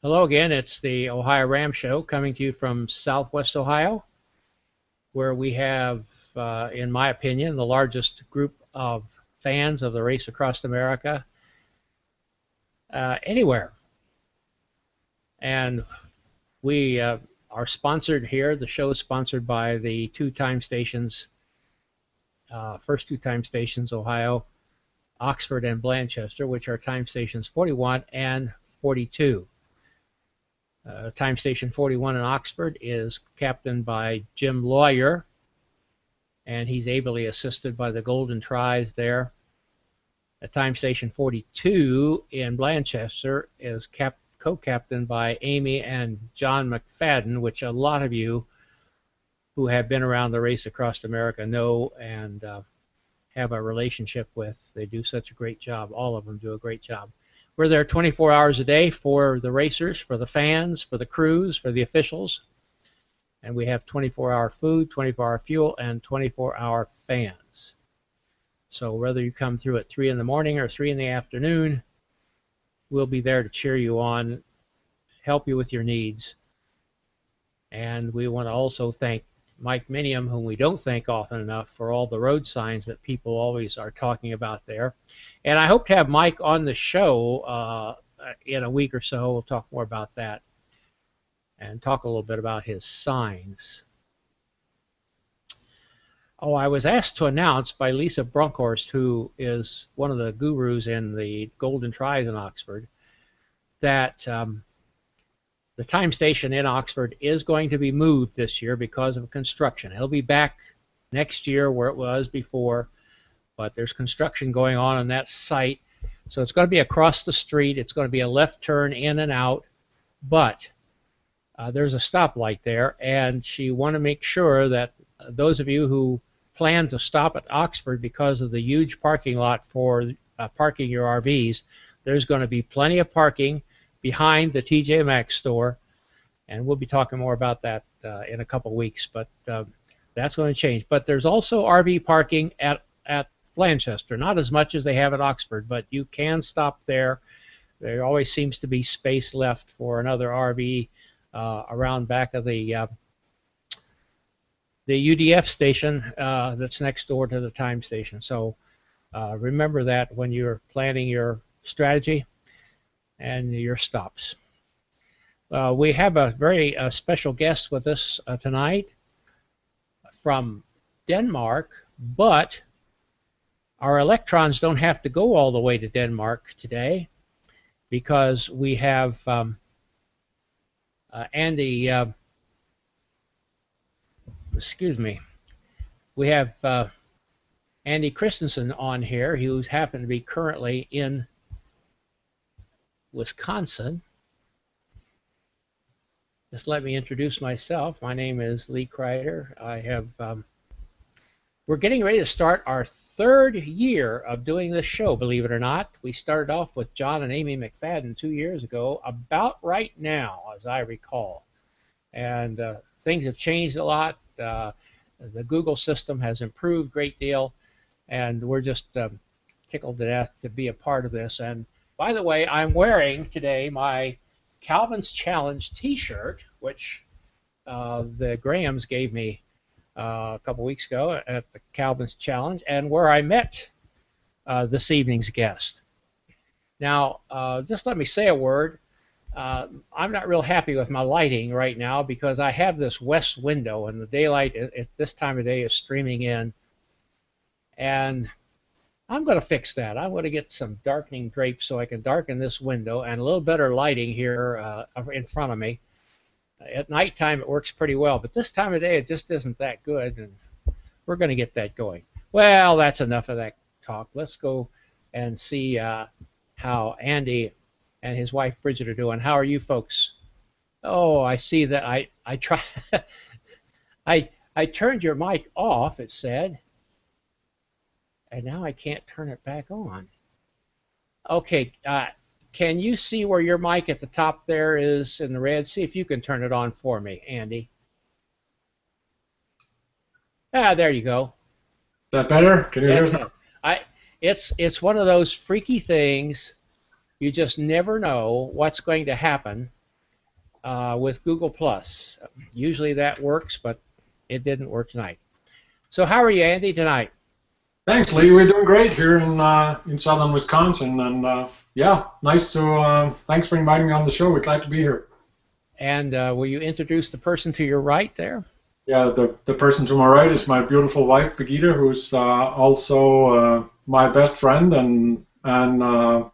Hello again. It's the OhioRAAM show coming to you from Southwest Ohio, where we have, in my opinion, the largest group of fans of the race across America anywhere. And we are sponsored here. The show is sponsored by the two time stations, first two time stations, Ohio, Oxford and Blanchester, which are time stations 41 and 42. Time Station 41 in Oxford is captained by Jim Lawyer, and he's ably assisted by the Golden Tries there. At Time Station 42 in Blanchester is co-captained by Amy and John McFadden, which a lot of you who have been around the race across America know and have a relationship with. They do such a great job. All of them do a great job. We're there 24 hours a day for the racers, for the fans, for the crews, for the officials. And we have 24-hour food, 24-hour fuel, and 24-hour fans. So whether you come through at 3 in the morning or 3 in the afternoon, we'll be there to cheer you on, help you with your needs. And we want to also thank Mike Minium, whom we don't thank often enough, for all the road signs that people always are talking about there. And I hope to have Mike on the show in a week or so. We'll talk more about that and talk a little bit about his signs. Oh, I was asked to announce by Lisa Brunkhorst, who is one of the gurus in the Golden Tries in Oxford, that the time station in Oxford is going to be moved this year because of construction. It'll be back next year where it was before, but there's construction going on that site. So it's going to be across the street. It's going to be a left turn in and out, but there's a stoplight there, and she wanted to make sure that those of you who plan to stop at Oxford because of the huge parking lot for parking your RVs, there's going to be plenty of parking behind the TJ Maxx store, and we'll be talking more about that in a couple weeks, but that's going to change. But there's also RV parking at Blanchester, not as much as they have at Oxford, but you can stop there. There always seems to be space left for another RV around back of the UDF station that's next door to the time station. So remember that when you're planning your strategy and your stops. We have a very special guest with us tonight from Denmark, but our electrons don't have to go all the way to Denmark today because we have Andy, we have Andy Christensen on here, who's happened to be currently in Wisconsin. Just let me introduce myself. My name is Lee Kreider. We're getting ready to start our third year of doing this show, believe it or not. We started off with John and Amy McFadden 2 years ago, about right now, as I recall. And things have changed a lot. The Google system has improved a great deal, and we're just tickled to death to be a part of this. And by the way, I'm wearing today my Calvin's Challenge t-shirt, which the Grahams gave me a couple weeks ago at the Calvin's Challenge, and where I met this evening's guest. Now, just let me say a word. I'm not real happy with my lighting right now because I have this west window, and the daylight at this time of day is streaming in, and I'm going to fix that. I'm going to get some darkening drapes so I can darken this window and a little better lighting here in front of me. At nighttime, it works pretty well, but this time of day, it just isn't that good, and we're going to get that going. Well, that's enough of that talk. Let's go and see how Andy and his wife Bridget are doing. How are you folks? Oh, I see that I try. I turned your mic off, it said, and now I can't turn it back on. Okay, can you see where your mic at the top there is in the red? See if you can turn it on for me, Andy. Ah, there you go. Is that better? Can you hear me? It's one of those freaky things. You just never know what's going to happen. with Google Plus. Usually that works, but it didn't work tonight. So how are you, Andy, tonight? Thanks, Lee. We're doing great here in southern Wisconsin, and yeah, nice to. Thanks for inviting me on the show. We're glad to be here. And will you introduce the person to your right there? Yeah, the person to my right is my beautiful wife, Birgitta, who's also my best friend and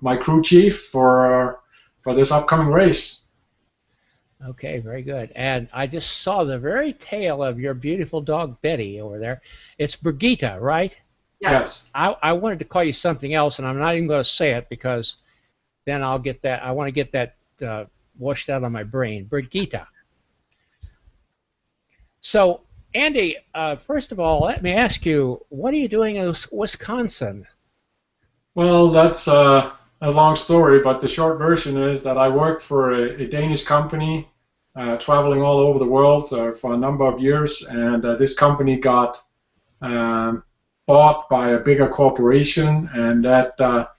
my crew chief for this upcoming race. Okay, very good. And I just saw the very tail of your beautiful dog Betty over there. It's Birgitta, right? Yes. I wanted to call you something else, and I'm not even going to say it because then I'll get that. I want to get that washed out of my brain. Birgitta. So, Andy, first of all, let me ask you, what are you doing in Wisconsin? Well, that's a long story, but the short version is that I worked for a Danish company, traveling all over the world for a number of years, and this company got bought by a bigger corporation, and that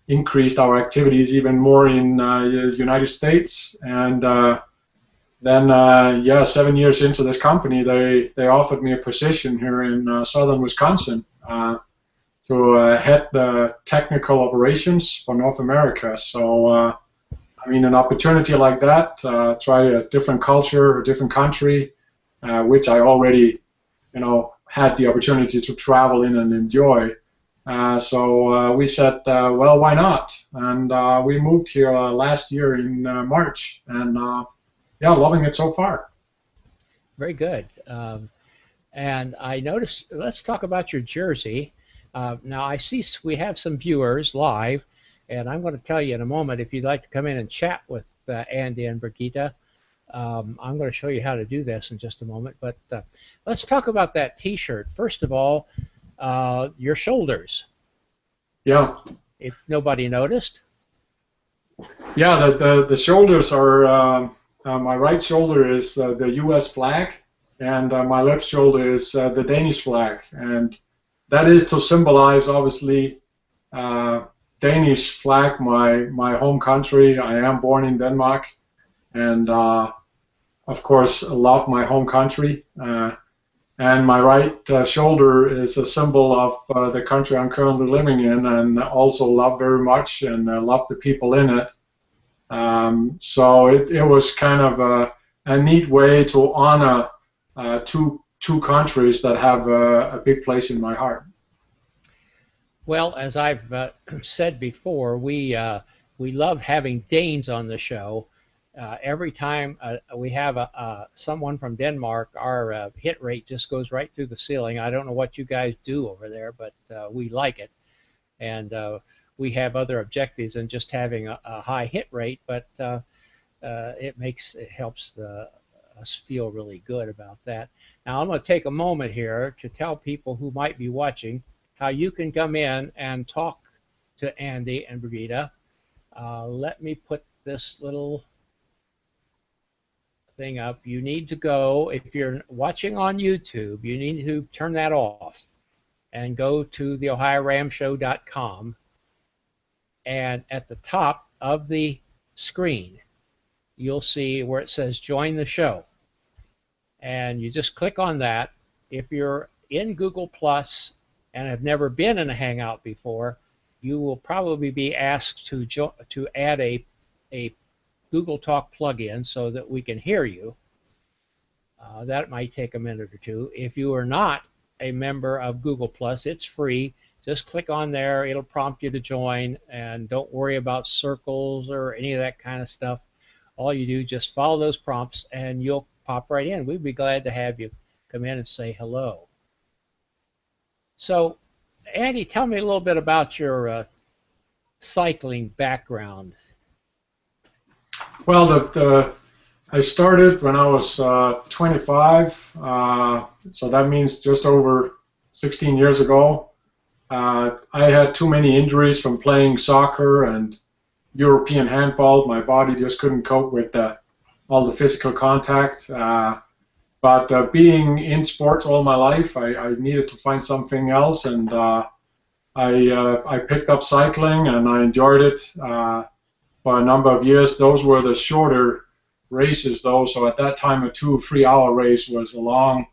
increased our activities even more in the United States. And then, yeah, 7 years into this company, they offered me a position here in southern Wisconsin to head the technical operations for North America. So, I mean, an opportunity like that, try a different culture, a different country, which I already, had the opportunity to travel in and enjoy. So we said, well, why not? And we moved here last year in March, and yeah, loving it so far. Very good. And I noticed, let's talk about your jersey. Now, I see we have some viewers live, and I'm going to tell you in a moment if you'd like to come in and chat with Andy and Birgitta. I'm going to show you how to do this in just a moment. But let's talk about that T-shirt. First of all, your shoulders. Yeah. If nobody noticed. Yeah, the shoulders are, my right shoulder is the U.S. flag, and my left shoulder is the Danish flag. And that is to symbolize, obviously, Danish flag, my home country. I am born in Denmark, and of course, love my home country. And my right shoulder is a symbol of the country I'm currently living in, and also love very much, and love the people in it. So it was kind of a neat way to honor two countries that have a big place in my heart. Well, as I've said before, we love having Danes on the show. Every time we have someone from Denmark, our hit rate just goes right through the ceiling. I don't know what you guys do over there, but we like it. And we have other objectives than just having a high hit rate, but it helps us feel really good about that. Now, I'm going to take a moment here to tell people who might be watching how you can come in and talk to Andy and Birgitta. Let me put this little thing up. You need to go, if you're watching on YouTube, you need to turn that off and go to the OhioRAAMshow.com, and at the top of the screen you'll see where it says join the show, and you just click on that. If you're in Google Plus and have never been in a Hangout before, you will probably be asked to add a Google Talk plugin so that we can hear you. That might take a minute or two. If you are not a member of Google Plus, it's free. Just click on there. It'll prompt you to join, and don't worry about circles or any of that kind of stuff. All you do, just follow those prompts, and you'll pop right in. We'd be glad to have you come in and say hello. So, Andy, tell me a little bit about your cycling background. Well, I started when I was 25, so that means just over 16 years ago. I had too many injuries from playing soccer and European handball. My body just couldn't cope with all the physical contact. But being in sports all my life, I needed to find something else, and I picked up cycling, and I enjoyed it for a number of years. Those were the shorter races though, so at that time a 2 or 3 hour race was a long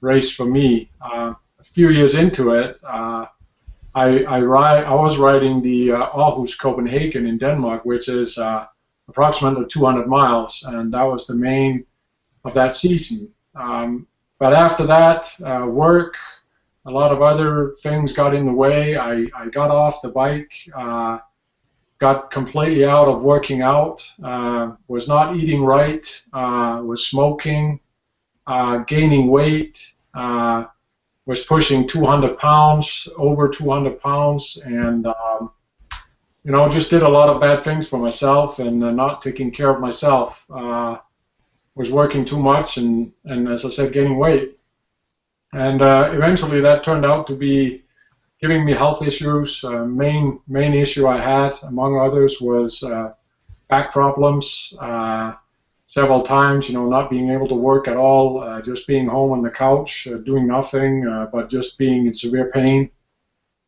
race for me. A few years into it, I was riding the Aarhus Copenhagen in Denmark, which is approximately 200 miles, and that was the main of that season. But after that, work, a lot of other things got in the way. I got off the bike, got completely out of working out, was not eating right, was smoking, gaining weight, was pushing 200 pounds, over 200 pounds, and you know, just did a lot of bad things for myself and not taking care of myself. Was working too much and as I said, gaining weight. And eventually that turned out to be giving me health issues. Main issue I had, among others, was back problems. Several times, you know, not being able to work at all, just being home on the couch, doing nothing, but just being in severe pain.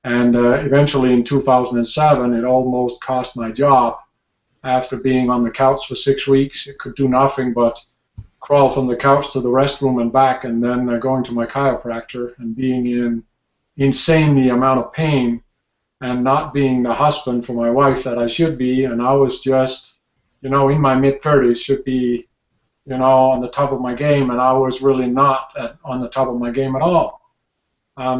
And eventually in 2007, it almost cost my job. After being on the couch for 6 weeks, it could do nothing but crawl from the couch to the restroom and back, and then going to my chiropractor and being in insanely amount of pain and not being the husband for my wife that I should be. And I was just, you know, in my mid-30s, should be, you know, on the top of my game, and I was really not on the top of my game at all.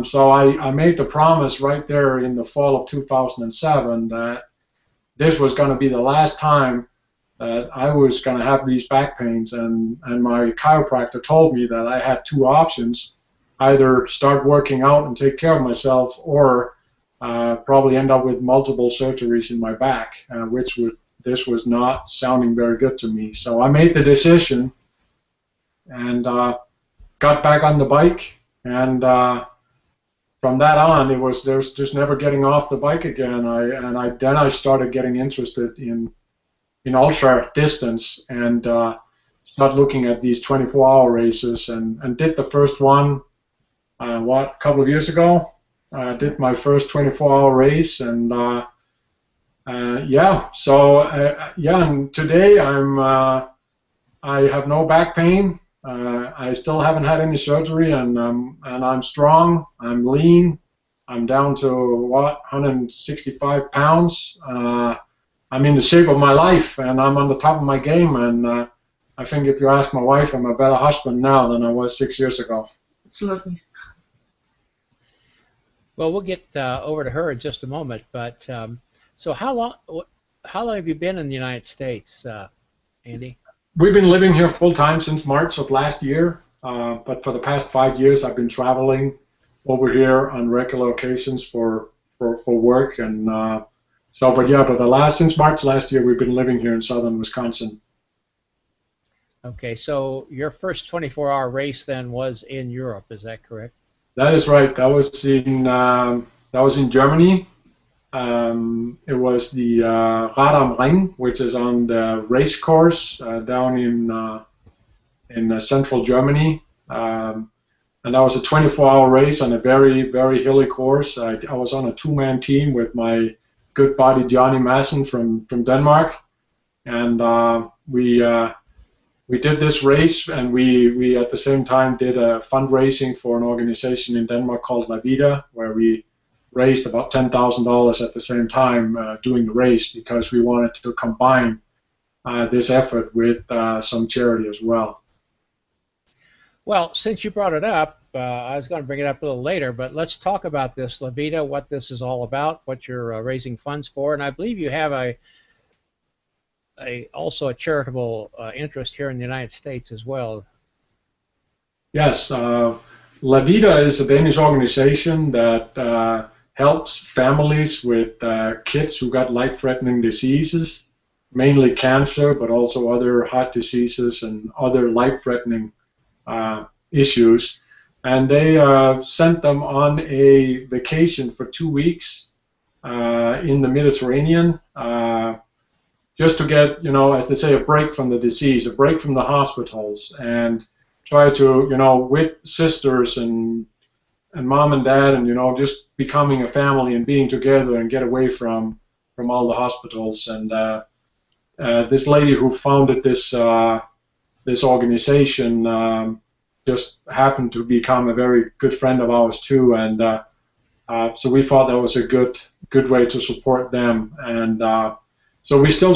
So I made the promise right there in the fall of 2007 that this was going to be the last time that I was going to have these back pains, and my chiropractor told me that I had two options: either start working out and take care of myself, or probably end up with multiple surgeries in my back, this was not sounding very good to me. So I made the decision and got back on the bike, and from that on, there was just never getting off the bike again. Then I started getting interested in ultra distance, and started looking at these 24-hour races, and did the first one a couple of years ago. Did my first 24-hour race, and yeah. So yeah, and today I have no back pain. I still haven't had any surgery, and I'm strong. I'm lean. I'm down to 165 pounds. I'm in the shape of my life, and I'm on the top of my game. And I think if you ask my wife, I'm a better husband now than I was 6 years ago. Absolutely. Well, we'll get over to her in just a moment. But so how long have you been in the United States, Andy? We've been living here full time since March of last year. But for the past 5 years, I've been traveling over here on regular occasions for work. And but since March last year, we've been living here in southern Wisconsin. Okay, so your first 24-hour race then was in Europe, is that correct? That is right. That was in Germany. It was the RAAM Ring, which is on the race course down in central Germany. And that was a 24-hour race on a very, very hilly course. I was on a two-man team with my good buddy Johnny Madsen from Denmark, and we did this race, and we at the same time did a fundraising for an organization in Denmark called La Vida, where we raised about $10,000 at the same time doing the race, because we wanted to combine this effort with some charity as well. Well, since you brought it up, I was going to bring it up a little later, but let's talk about this La Vida, what this is all about, what you're raising funds for, and I believe you have also a charitable interest here in the United States as well. Yes, La Vida is a Danish organization that helps families with kids who got life-threatening diseases, mainly cancer, but also other heart diseases and other life-threatening issues. And they sent them on a vacation for 2 weeks in the Mediterranean, just to get, as they say, a break from the disease, a break from the hospitals, and try to, with sisters and mom and dad, and just becoming a family and being together and get away from all the hospitals. And this lady who founded this this organization just happened to become a very good friend of ours too, and so we thought that was a good way to support them. And so we still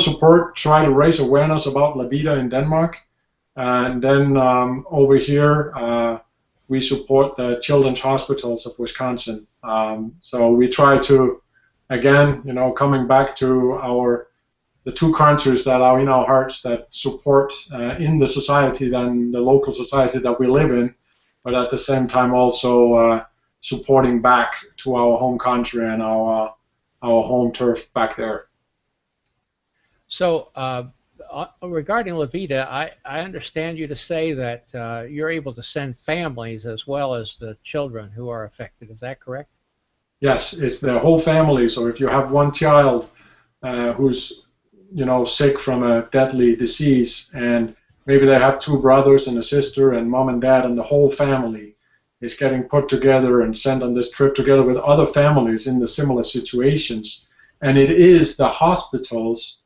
try to raise awareness about LaVita in Denmark, and then over here we support the Children's Hospitals of Wisconsin. So we try to, again, coming back to the two countries that are in our hearts that support in the society, then the local society that we live in, but at the same time also supporting back to our home country and our home turf back there. So regarding LaVita, I understand you to say that you're able to send families as well as the children who are affected. Is that correct? Yes, it's the whole family. So if you have one child who's sick from a deadly disease, and maybe they have two brothers and a sister and mom and dad, and the whole family is getting put together and sent on this trip together with other families in the similar situations. And it is the hospitals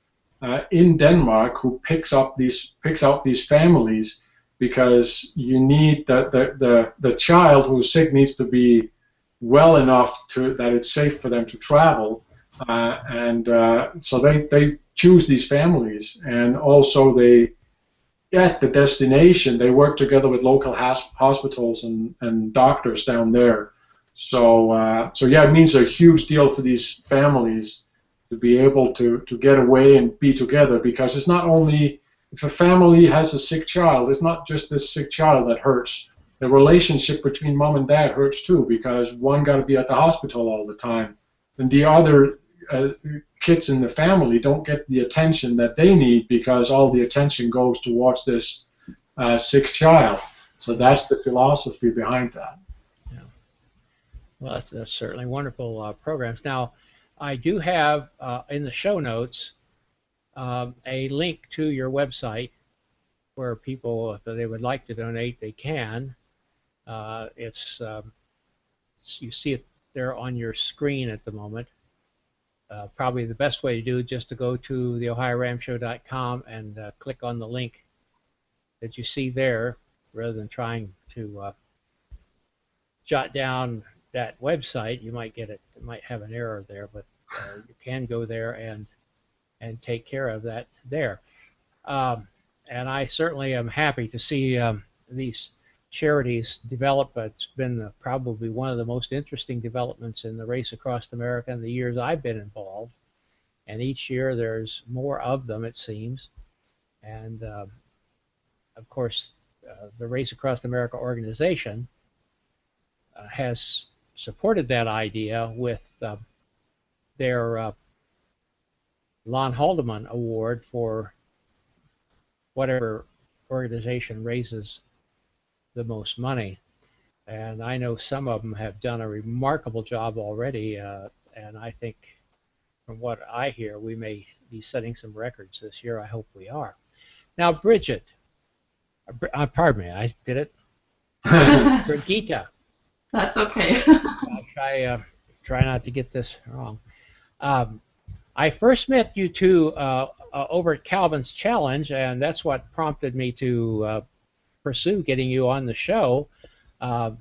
in Denmark who picks out these families, because you need the child who's sick needs to be well enough that it's safe for them to travel, and so they choose these families, and also at the destination they work together with local hospitals and doctors down there. So yeah, it means a huge deal for these families to be able to get away and be together, because it's not only if a family has a sick child, it's not just this sick child that hurts. The relationship between mom and dad hurts too, because one got to be at the hospital all the time, and the other kids in the family don't get the attention that they need, because all the attention goes towards this sick child. So that's the philosophy behind that. Yeah. Well, that's certainly wonderful programs. Now, I do have in the show notes a link to your website where people, if they would like to donate, they can. You see it there on your screen at the moment. Probably the best way to do it is just to go to the OhioRAAMshow.com and click on the link that you see there, rather than trying to jot down that website. You might might have an error there, but you can go there and take care of that there. And I certainly am happy to see these charities develop. It's been probably one of the most interesting developments in the Race Across America in the years I've been involved. And each year there's more of them, it seems. And of course, the Race Across America organization has supported that idea with their Lon Haldeman Award for whatever organization raises the most money. And I know some of them have done a remarkable job already, and I think from what I hear, we may be setting some records this year. I hope we are. Now, Bridget, pardon me, I did it. Brigitte. That's okay. I'll try not to get this wrong. I first met you two over at Calvin's Challenge, and that's what prompted me to pursue getting you on the show. I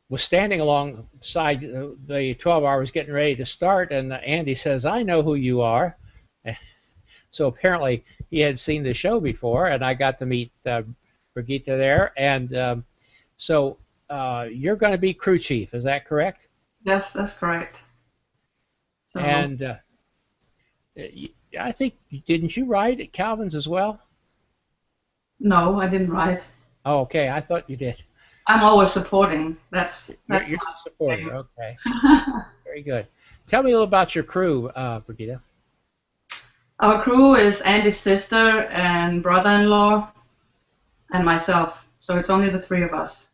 was standing alongside the 12 hours getting ready to start, and Andy says, "I know who you are." So apparently he had seen the show before, and I got to meet Brigitte there. And so you're going to be crew chief, is that correct? Yes, that's correct. So, and I think, didn't you ride at Calvin's as well? No, I didn't ride. Oh, okay, I thought you did. I'm always supporting. That's you're supporting. Okay. Very good. Tell me a little about your crew, Brigitte. Our crew is Andy's sister and brother-in-law and myself. So it's only the three of us.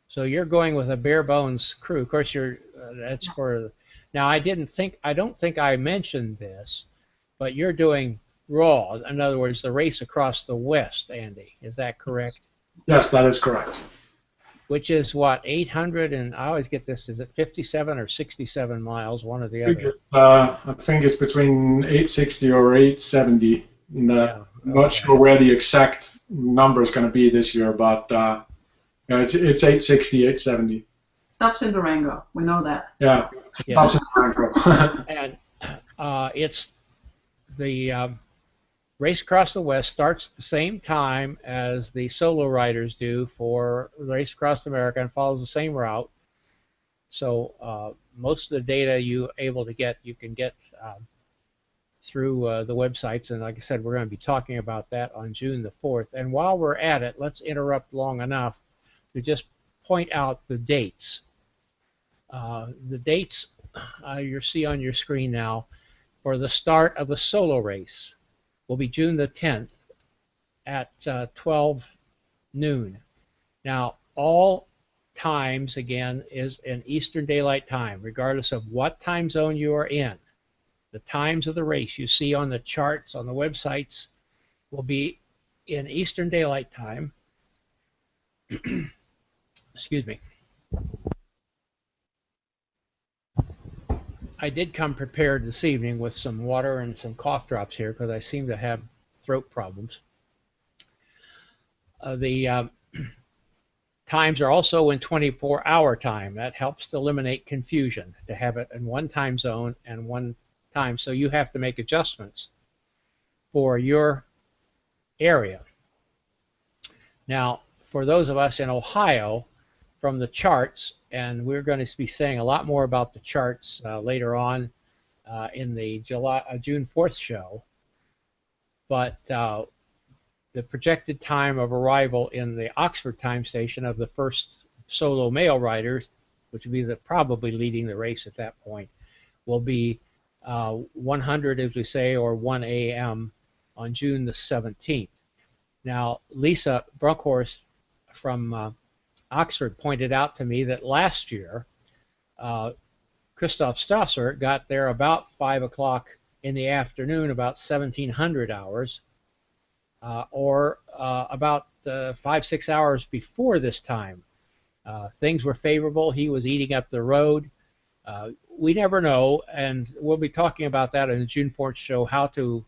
So you're going with a bare bones crew. Of course, that's for. Now, I don't think I mentioned this, but you're doing RAAM. In other words, the Race Across the West, Andy. Is that correct? Yes, that is correct. which is what, 800, and I always get this, is it 57 or 67 miles, one or the other? I think it's between 860 or 870. Yeah, I'm not okay. sure where the exact number is going to be this year, but yeah, it's 860, 870. Stops in Durango. We know that. Yeah, Yeah. stops in Durango. And it's the Race Across the West starts at the same time as the solo riders do for Race Across America and follows the same route. So most of the data you can get through the websites. And like I said, we're going to be talking about that on June the 4th. And while we're at it, let's interrupt long enough to just point out the dates. The dates you see on your screen now for the start of the solo race will be June the 10th at 12 noon. Now, all times, again, is in Eastern Daylight Time, regardless of what time zone you are in. The times of the race you see on the charts on the websites will be in Eastern Daylight Time. Excuse me. I did come prepared this evening with some water and some cough drops here because I seem to have throat problems. The times are also in 24-hour time. That helps to eliminate confusion, to have it in one time zone and one time. So you have to make adjustments for your area. Now, for those of us in Ohio, from the charts, and we're going to be saying a lot more about the charts later on in the June 4th show, but the projected time of arrival in the Oxford time station of the first solo male riders, which would be probably leading the race at that point, will be 100, as we say, or 1 a.m. on June the 17th. Now, Lisa Brunkhorst from Oxford pointed out to me that last year, Christoph Stasser got there about 5 o'clock in the afternoon, about 1700 hours, or about 5-6 hours before this time. Things were favorable. He was eating up the road. We never know, and we'll be talking about that in the June 4th show, how to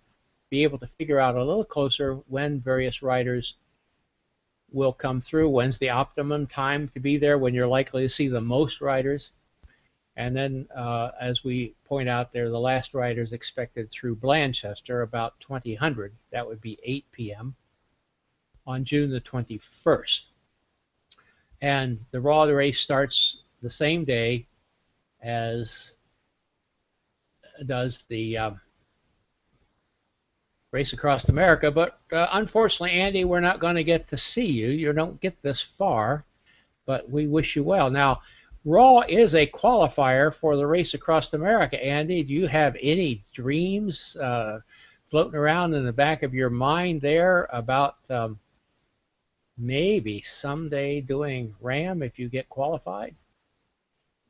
be able to figure out a little closer when various riders will come through, when's the optimum time to be there, when you're likely to see the most riders. And then, as we point out there, the last riders expected through Blanchester about 2000. That would be 8 p.m. on June the 21st. And the RAAM race starts the same day as does the Race Across America, but unfortunately, Andy, we're not going to get to see you. You don't get this far, but we wish you well. Now, RAAM is a qualifier for the Race Across America. Andy, do you have any dreams floating around in the back of your mind there about maybe someday doing RAAM if you get qualified?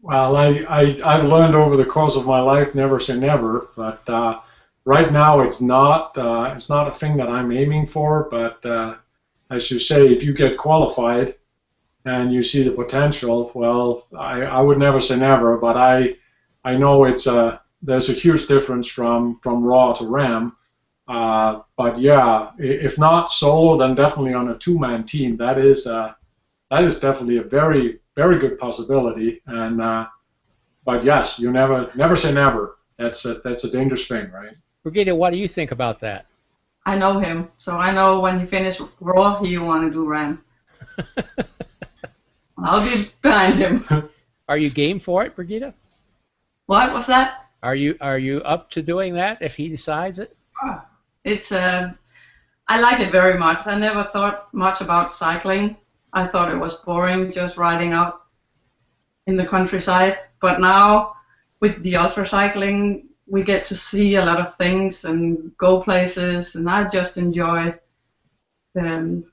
Well, I've learned over the course of my life never say never, but right now it's not a thing that I'm aiming for. But as you say, if you get qualified and you see the potential, well, I would never say never, but I know there's a huge difference from RAAM to RAAM. But yeah, if not solo, then definitely on a two-man team. That is definitely a very, very good possibility. And but yes, you never say never. That's a dangerous thing, right? Brigitte, what do you think about that? I know him, so I know when he finished RAAM, he want to do RAAM. I'll be behind him. Are you game for it, Brigitte? What was that? Are you up to doing that if he decides it? It's I like it very much. I never thought much about cycling. I thought it was boring just riding out in the countryside. But now with the Ultracycling, we get to see a lot of things and go places, and I just enjoy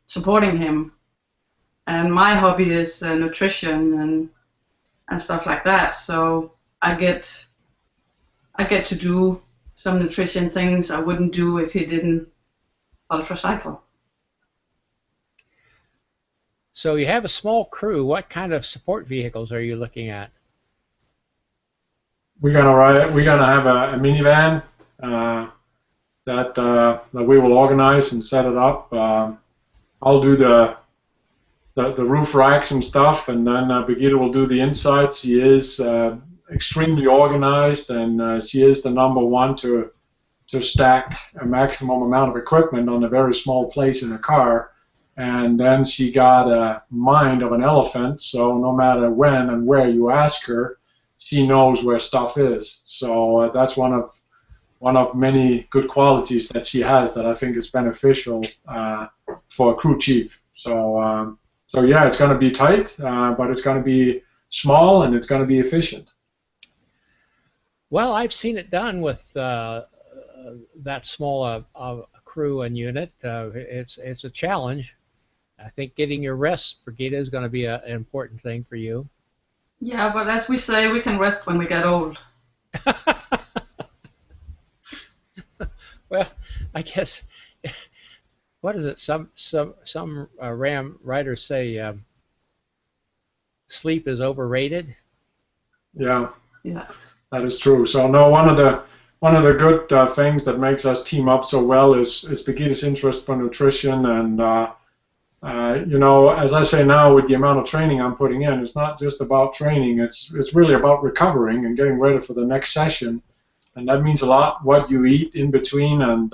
supporting him. And my hobby is nutrition and stuff like that. So I get to do some nutrition things I wouldn't do if he didn't ultracycle. So you have a small crew. What kind of support vehicles are you looking at? We're gonna have a minivan that we will organize and set it up. I'll do the roof racks and stuff, and then Birgitte will do the inside. She is extremely organized, and she is the number one to stack a maximum amount of equipment on a very small place in a car. And then she got a mind of an elephant, so no matter when and where you ask her, she knows where stuff is. So that's one of many good qualities that she has that I think is beneficial for a crew chief. So yeah, it's going to be tight, but it's going to be small and it's going to be efficient. Well, I've seen it done with that small a crew and unit. It's a challenge. I think getting your rest, Birgitte, is going to be an important thing for you. Yeah, but as we say, we can rest when we get old. Well, I guess, what is it? Some RAAM writers say sleep is overrated. Yeah, Yeah. that is true. So no, one of the good things that makes us team up so well is Birgitte's interest for nutrition, and you know, as I say now, with the amount of training I'm putting in, it's not just about training. It's really about recovering and getting ready for the next session, and that means a lot what you eat in between. And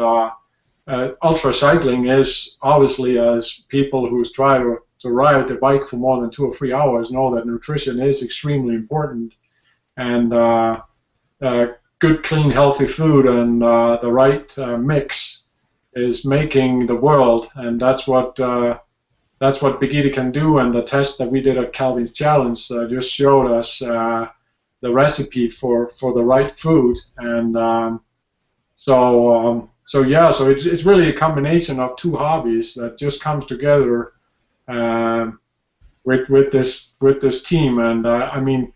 ultracycling is obviously, as people who try to ride the bike for more than 2 or 3 hours know, that nutrition is extremely important, and good, clean, healthy food and the right mix is making the world, and that's what Birgitte can do. And the test that we did at Calvin's Challenge just showed us the recipe for the right food. And so it's really a combination of two hobbies that just comes together with this team. And I mean,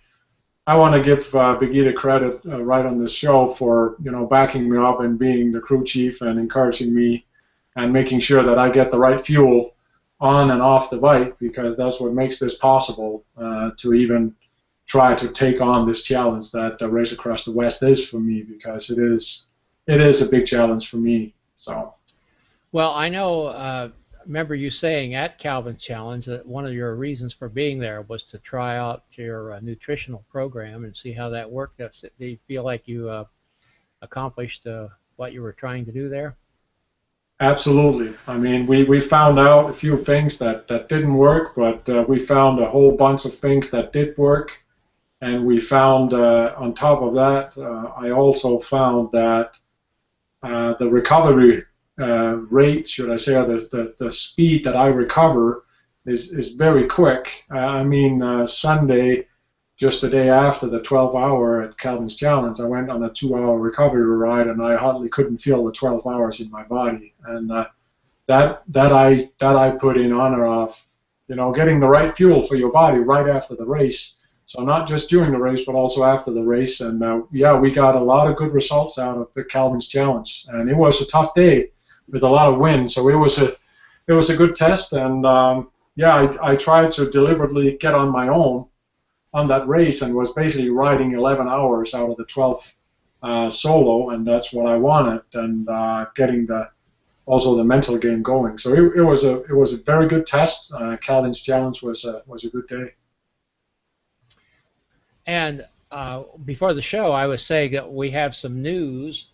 I want to give Birgitte credit right on this show for, you know, backing me up and being the crew chief and encouraging me and making sure that I get the right fuel on and off the bike, because that's what makes this possible to even try to take on this challenge that the Race Across the West is for me, because it is a big challenge for me. So. Well, I know. Remember you saying at Calvin's Challenge that one of your reasons for being there was to try out your nutritional program and see how that worked. Do you feel like you accomplished what you were trying to do there? Absolutely. I mean, we found out a few things that didn't work, but we found a whole bunch of things that did work. And we found, on top of that, I also found that the recovery rate, should I say, or the speed that I recover is very quick. I mean, Sunday, just the day after the 12-hour at Calvin's Challenge, I went on a 2-hour recovery ride, and I hardly couldn't feel the 12 hours in my body. And that I put in honor of, you know, getting the right fuel for your body right after the race. So not just during the race, but also after the race. And yeah, we got a lot of good results out of the Calvin's Challenge, and it was a tough day with a lot of wind. So it was a good test. And yeah, I tried to deliberately get on my own on that race, and was basically riding 11 hours out of the 12 solo, and that's what I wanted, and getting also the mental game going. So it was a very good test. Calvin's Challenge was a good day. And before the show, I was saying that we have some news,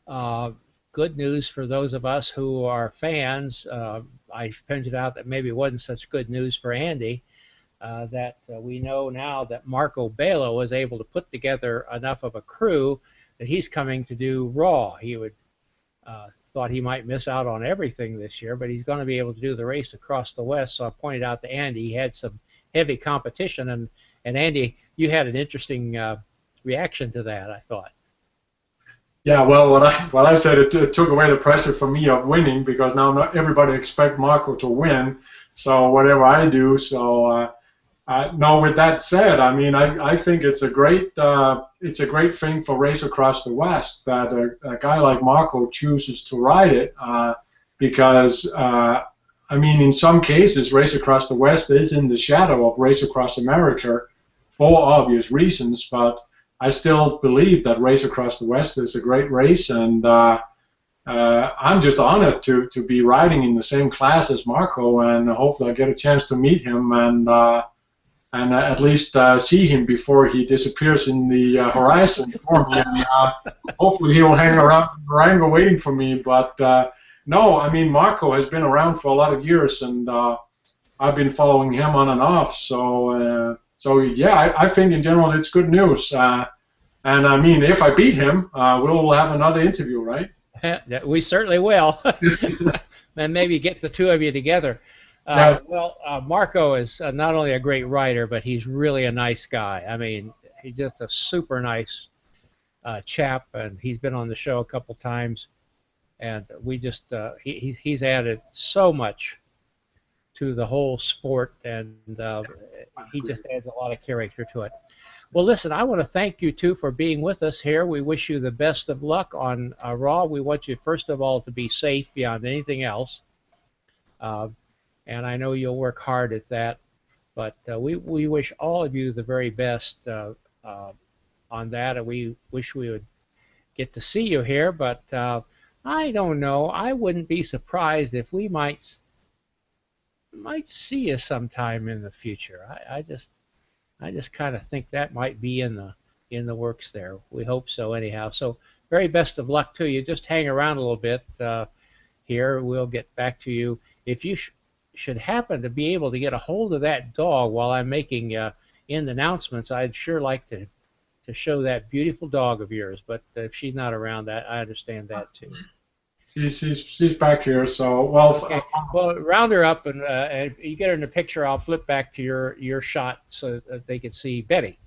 good news for those of us who are fans. I pointed out that maybe it wasn't such good news for Andy. That we know now that Marco Bello was able to put together enough of a crew that he's coming to do RAAM. He thought he might miss out on everything this year, but he's going to be able to do the Race Across the West. So I pointed out to Andy he had some heavy competition, and Andy, you had an interesting reaction to that, I thought. Yeah, well, what I said, it took away the pressure from me of winning, because now not everybody expect Marco to win. So whatever I do, so. No, with that said, I mean, I think it's a great thing for Race Across the West that a guy like Marco chooses to ride it, because I mean, in some cases, Race Across the West is in the shadow of Race Across America for obvious reasons, but I still believe that Race Across the West is a great race, and I'm just honored to be riding in the same class as Marco, and hopefully I get a chance to meet him and at least see him before he disappears in the horizon for me. And hopefully he'll hang around Durango waiting for me. But no, I mean, Marco has been around for a lot of years, and I've been following him on and off. So yeah, I think in general it's good news. And I mean, if I beat him, we'll have another interview, right? We certainly will. And maybe get the two of you together. Well, Marco is not only a great rider, but he's really a nice guy. I mean, he's just a super nice chap, and he's been on the show a couple times, and we just he's added so much to the whole sport, and he just adds a lot of character to it. Well, listen, I want to thank you two for being with us here. We wish you the best of luck on Raw. We want you first of all to be safe beyond anything else. And I know you'll work hard at that, but we wish all of you the very best on that, and we wish we would get to see you here, but I don't know. I wouldn't be surprised if we might see you sometime in the future. I just kind of think that might be in the works there. We hope so anyhow. So very best of luck to you. Just hang around a little bit here. We'll get back to you. If you should happen to be able to get a hold of that dog while I'm making end announcements, I'd sure like to show that beautiful dog of yours. But if she's not around, I understand that too. She's back here, so well. Okay. Well, round her up, and if you get her in the picture, I'll flip back to your shot so that they can see Betty.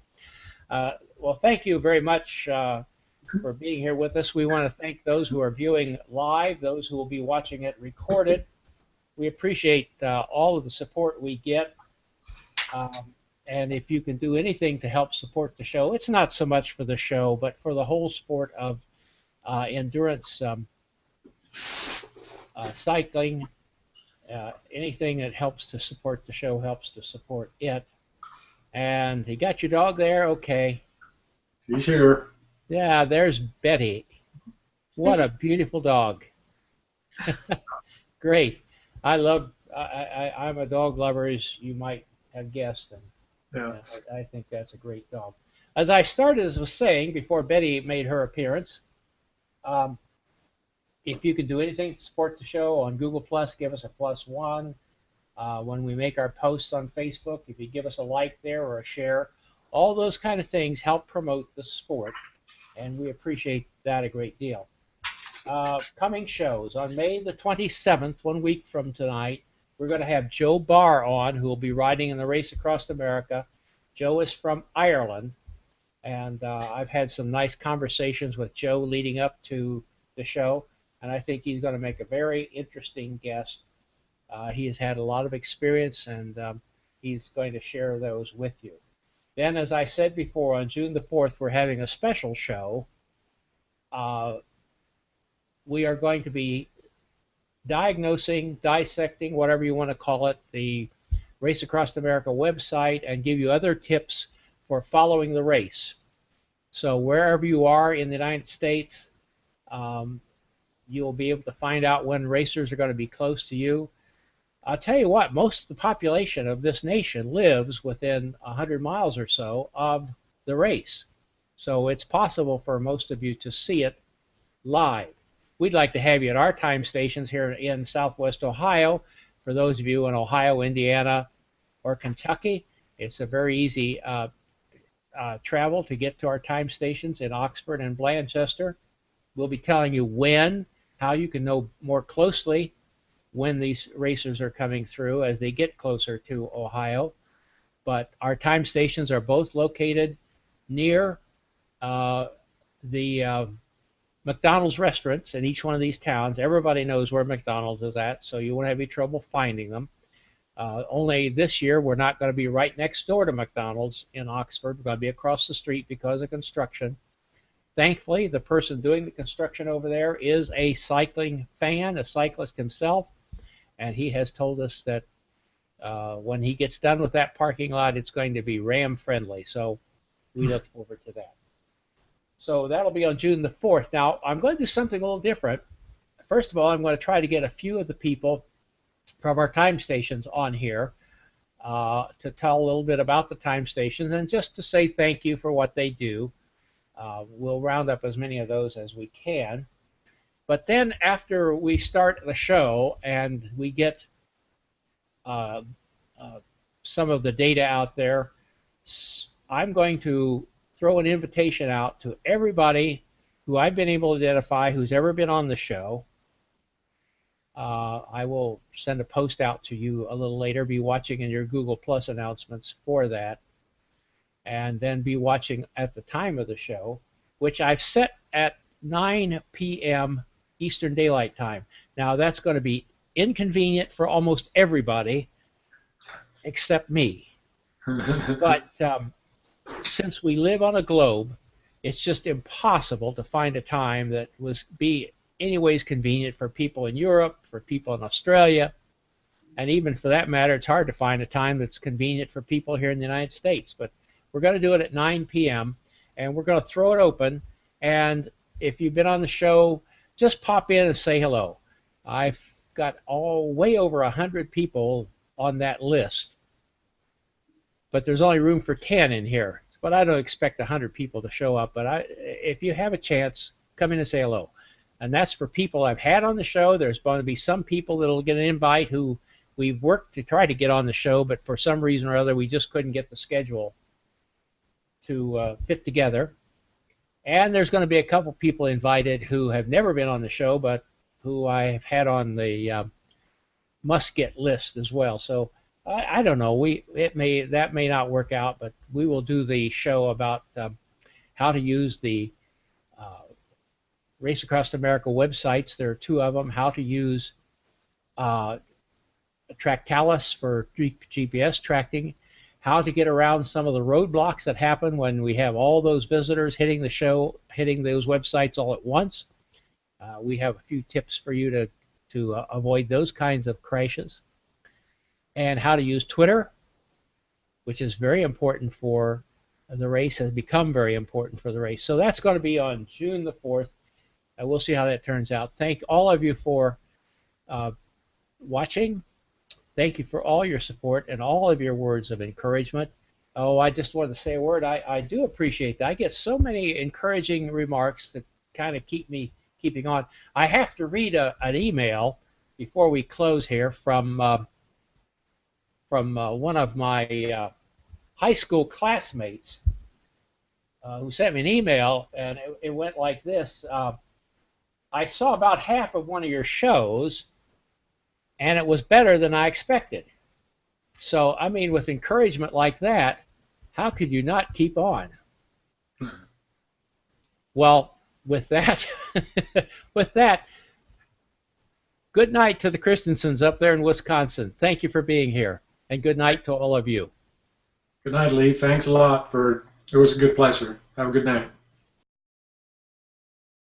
Well, thank you very much for being here with us. We want to thank those who are viewing live, those who will be watching it recorded. We appreciate all of the support we get, and if you can do anything to help support the show, it's not so much for the show, but for the whole sport of endurance cycling. Anything that helps to support the show helps to support it. And you got your dog there? Okay. She's here. Yeah, there's Betty. What a beautiful dog. Great. I'm a dog lover, as you might have guessed, and yeah. I think that's a great dog. As I started as was saying before Betty made her appearance, if you can do anything to support the show on Google+, give us a +1. When we make our posts on Facebook, if you give us a like there or a share, all those kind of things help promote the sport, and we appreciate that a great deal. Coming shows. On May the 27th, 1 week from tonight, we're going to have Joe Barr on, who will be riding in the Race Across America. Joe is from Ireland, and I've had some nice conversations with Joe leading up to the show, and I think he's going to make a very interesting guest. He has had a lot of experience, and he's going to share those with you. Then, as I said before, on June the 4th, we're having a special show. We are going to be diagnosing, dissecting, whatever you want to call it, the Race Across America website, and give you other tips for following the race. So wherever you are in the United States, you'll be able to find out when racers are going to be close to you. I'll tell you what, most of the population of this nation lives within 100 miles or so of the race. So it's possible for most of you to see it live. We'd like to have you at our time stations here in Southwest Ohio. For those of you in Ohio, Indiana, or Kentucky, it's a very easy travel to get to our time stations in Oxford and Blanchester. We'll be telling you when, how you can know more closely when these racers are coming through as they get closer to Ohio. But our time stations are both located near the McDonald's restaurants in each one of these towns. Everybody knows where McDonald's is at, so you won't have any trouble finding them. Only this year we're not going to be right next door to McDonald's in Oxford. We're going to be across the street because of construction. Thankfully, the person doing the construction over there is a cycling fan, a cyclist himself, and he has told us that when he gets done with that parking lot, it's going to be RAAM friendly. So we look forward to that. So that'll be on June the 4th. Now, I'm going to do something a little different. First of all, I'm going to try to get a few of the people from our time stations on here to tell a little bit about the time stations and just to say thank you for what they do. We'll round up as many of those as we can. But then after we start the show and we get some of the data out there, I'm going to throw an invitation out to everybody who I've been able to identify who's ever been on the show. I will send a post out to you a little later, be watching in your Google Plus announcements for that, and then be watching at the time of the show, which I've set at 9 p.m. Eastern Daylight Time. Now, that's going to be inconvenient for almost everybody except me. But since we live on a globe, it's just impossible to find a time that was be anyways convenient for people in Europe, for people in Australia, and even for that matter, it's hard to find a time that's convenient for people here in the United States. But we're going to do it at 9 p.m., and we're going to throw it open, and if you've been on the show, just pop in and say hello. I've got way over 100 people on that list, but there's only room for 10 in here. But I don't expect 100 people to show up. But if you have a chance, come in and say hello. And that's for people I've had on the show. There's going to be some people that will get an invite who we've worked to try to get on the show, but for some reason or other, we just couldn't get the schedule to fit together. And there's going to be a couple people invited who have never been on the show, but who I have had on the must-get list as well. So I don't know. That may not work out, but we will do the show about how to use the Race Across America websites. There are 2 of them. How to use Tractalis for GPS tracking. How to get around some of the roadblocks that happen when we have all those visitors hitting the show, hitting those websites all at once. We have a few tips for you to avoid those kinds of crashes. And how to use Twitter, which is very important for the race, has become very important for the race. So that's going to be on June the 4th, and we'll see how that turns out. Thank all of you for watching. Thank you for all your support and all of your words of encouragement. Oh, I just wanted to say a word. I do appreciate that. I get so many encouraging remarks that kind of keep me keeping on. I have to read an email before we close here from one of my high school classmates who sent me an email, and it went like this. I saw about half of one of your shows, and it was better than I expected. So, I mean, with encouragement like that, how could you not keep on? Well, with that, good night to the Christensens up there in Wisconsin. Thank you for being here, and good night to all of you. Good night, Lee. Thanks a lot it was a good pleasure. Have a good night.